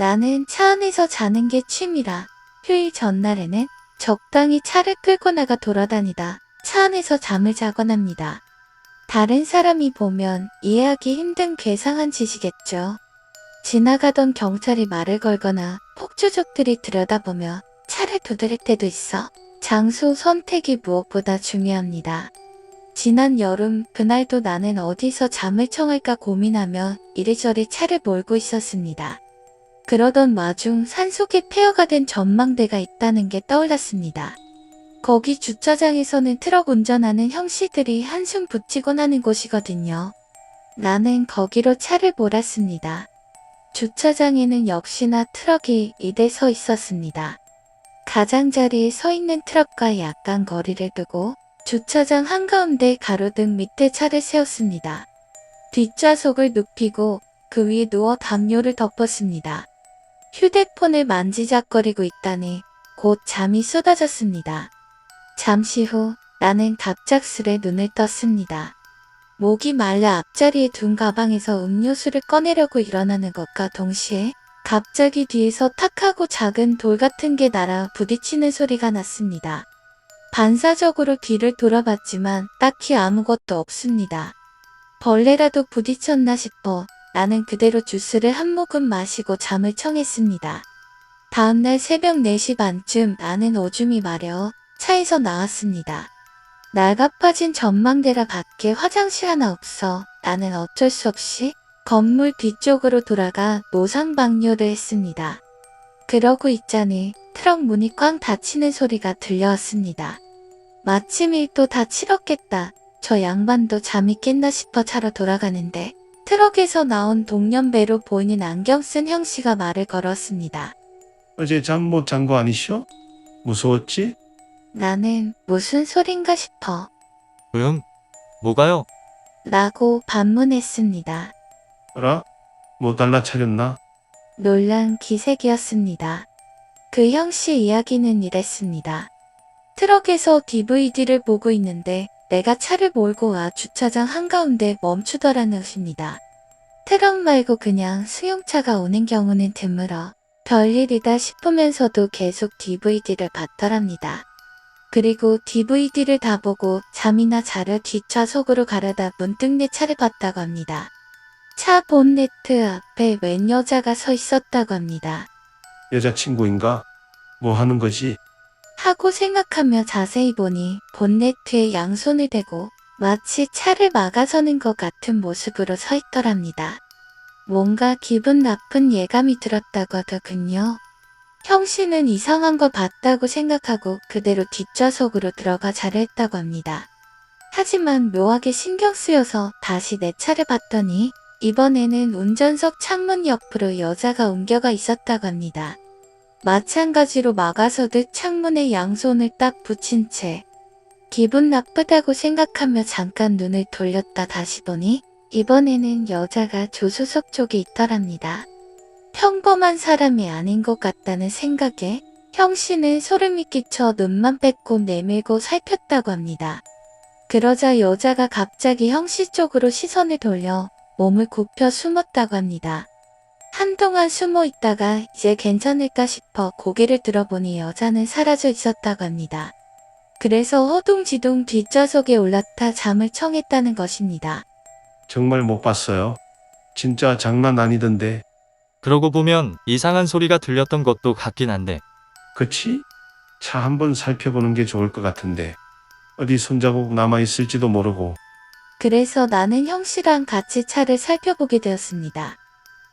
나는 차 안에서 자는 게 취미라 휴일 전날에는 적당히 차를 끌고 나가 돌아다니다 차 안에서 잠을 자곤 합니다. 다른 사람이 보면 이해하기 힘든 괴상한 짓이겠죠. 지나가던 경찰이 말을 걸거나 폭주족들이 들여다보며 차를 두드릴 때도 있어 장소 선택이 무엇보다 중요합니다. 지난 여름 그날도 나는 어디서 잠을 청할까 고민하며 이리저리 차를 몰고 있었습니다. 그러던 와중 산속에 폐허가 된 전망대가 있다는 게 떠올랐습니다. 거기 주차장에서는 트럭 운전하는 형씨들이 한숨 붙이곤 하는 곳이거든요. 나는 거기로 차를 몰았습니다. 주차장에는 역시나 트럭이 2대 서 있었습니다. 가장자리에 서 있는 트럭과 약간 거리를 두고 주차장 한가운데 가로등 밑에 차를 세웠습니다. 뒷좌석을 눕히고 그 위에 누워 담요를 덮었습니다. 휴대폰을 만지작거리고 있다니 곧 잠이 쏟아졌습니다. 잠시 후 나는 갑작스레 눈을 떴습니다. 목이 말라 앞자리에 둔 가방에서 음료수를 꺼내려고 일어나는 것과 동시에 갑자기 뒤에서 탁 하고 작은 돌 같은 게 날아 부딪히는 소리가 났습니다. 반사적으로 뒤를 돌아봤지만 딱히 아무것도 없습니다. 벌레라도 부딪혔나 싶어 나는 그대로 주스를 한 모금 마시고 잠을 청했습니다. 다음날 새벽 4시 반쯤 나는 오줌이 마려 차에서 나왔습니다. 낡아빠진 전망대라 밖에 화장실 하나 없어 나는 어쩔 수 없이 건물 뒤쪽으로 돌아가 노상방뇨를 했습니다. 그러고 있자니 트럭 문이 꽝 닫히는 소리가 들려왔습니다. 마침 일도 다 치렀겠다. 저 양반도 잠이 깼나 싶어 차로 돌아가는데 트럭에서 나온 동년배로 보이는 안경 쓴 형씨가 말을 걸었습니다. 어제 잠 못 잔 거 아니쇼? 무서웠지? 나는 무슨 소린가 싶어 뭐가요? 라고 반문했습니다. 어라? 뭐 달라 차렸나? 놀란 기색이었습니다. 그 형씨 이야기는 이랬습니다. 트럭에서 DVD를 보고 있는데 내가 차를 몰고 와 주차장 한가운데 멈추더라는 것입니다. 트럭 말고 그냥 승용차가 오는 경우는 드물어 별일이다 싶으면서도 계속 DVD를 봤더랍니다. 그리고 DVD를 다 보고 잠이나 자려 뒷좌석으로 가려다 문득 내 차를 봤다고 합니다. 차 본네트 앞에 웬 여자가 서 있었다고 합니다. 여자친구인가? 뭐 하는 거지? 하고 생각하며 자세히 보니 본네트에 양손을 대고 마치 차를 막아서는 것 같은 모습으로 서 있더랍니다. 뭔가 기분 나쁜 예감이 들었다고 하더군요. 형씨는 이상한 걸 봤다고 생각하고 그대로 뒷좌석으로 들어가 자려 했다고 합니다. 하지만 묘하게 신경 쓰여서 다시 내 차를 봤더니 이번에는 운전석 창문 옆으로 여자가 옮겨가 있었다고 합니다. 마찬가지로 막아서듯 창문에 양손을 딱 붙인 채 기분 나쁘다고 생각하며 잠깐 눈을 돌렸다 다시 보니 이번에는 여자가 조수석 쪽에 있더랍니다. 평범한 사람이 아닌 것 같다는 생각에 형씨는 소름이 끼쳐 눈만 뺏고 내밀고 살폈다고 합니다. 그러자 여자가 갑자기 형씨 쪽으로 시선을 돌려 몸을 굽혀 숨었다고 합니다. 한동안 숨어 있다가 이제 괜찮을까 싶어 고개를 들어보니 여자는 사라져 있었다고 합니다. 그래서 허둥지둥 뒷좌석에 올라타 잠을 청했다는 것입니다. 정말 못 봤어요. 진짜 장난 아니던데. 그러고 보면 이상한 소리가 들렸던 것도 같긴 한데 그치? 차 한번 살펴보는 게 좋을 것 같은데. 어디 손자국 남아있을지도 모르고. 그래서 나는 형씨랑 같이 차를 살펴보게 되었습니다.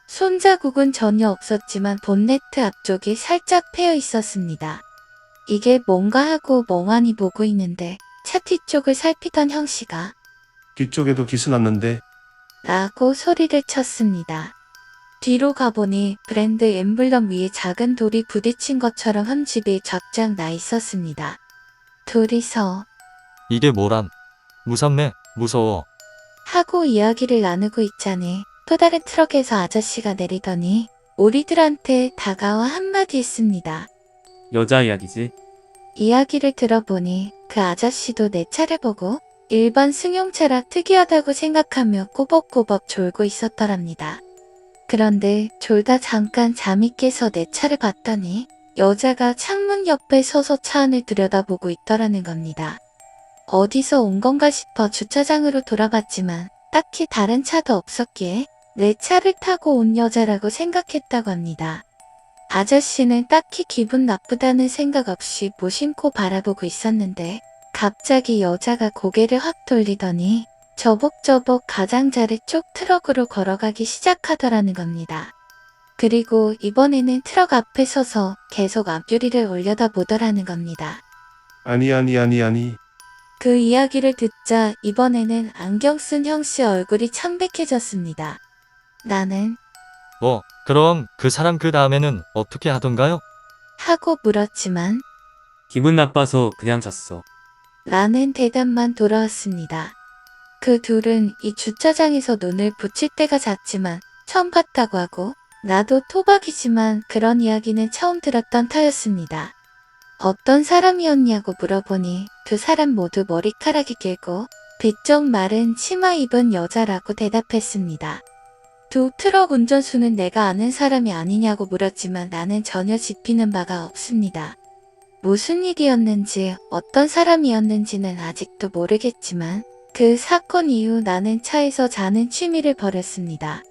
손자국은 전혀 없었지만 본네트 앞쪽이 살짝 패여 있었습니다. 이게 뭔가 하고 멍하니 보고 있는데 차 뒤쪽을 살피던 형씨가 뒤쪽에도 기스 났는데. 라고 소리를 쳤습니다. 뒤로 가보니 브랜드 엠블럼 위에 작은 돌이 부딪힌 것처럼 흠집이 쫙쫙 나 있었습니다. 둘이서 이게 뭐람? 무섭네, 무서워. 하고 이야기를 나누고 있자니 또 다른 트럭에서 아저씨가 내리더니 우리들한테 다가와 한마디 했습니다. 여자 이야기지. 이야기를 들어보니 그 아저씨도 내 차를 보고 일반 승용차라 특이하다고 생각하며 꼬벅꼬벅 졸고 있었더랍니다. 그런데 졸다 잠깐 잠이 깨서 내 차를 봤더니 여자가 창문 옆에 서서 차 안을 들여다보고 있더라는 겁니다. 어디서 온 건가 싶어 주차장으로 돌아봤지만 딱히 다른 차도 없었기에 내 차를 타고 온 여자라고 생각했다고 합니다. 아저씨는 딱히 기분 나쁘다는 생각 없이 무심코 바라보고 있었는데 갑자기 여자가 고개를 확 돌리더니 저벅저벅 가장자리 쪽 트럭으로 걸어가기 시작하더라는 겁니다. 그리고 이번에는 트럭 앞에 서서 계속 앞유리를 올려다보더라는 겁니다. 아니. 그 이야기를 듣자 이번에는 안경 쓴 형씨 얼굴이 창백해졌습니다. 나는 그럼 그 사람 그 다음에는 어떻게 하던가요? 하고 물었지만 기분 나빠서 그냥 잤어. 라는 대답만 돌아왔습니다. 그 둘은 이 주차장에서 눈을 붙일 때가 잦지만 처음 봤다고 하고 나도 토박이지만 그런 이야기는 처음 들었던 터였습니다. 어떤 사람이었냐고 물어보니 두 사람 모두 머리카락이 길고 비쩍 마른 치마 입은 여자라고 대답했습니다. 두 트럭 운전수는 내가 아는 사람이 아니냐고 물었지만 나는 전혀 짚이는 바가 없습니다. 무슨 일이었는지 어떤 사람이었는지는 아직도 모르겠지만 그 사건 이후 나는 차에서 자는 취미를 버렸습니다.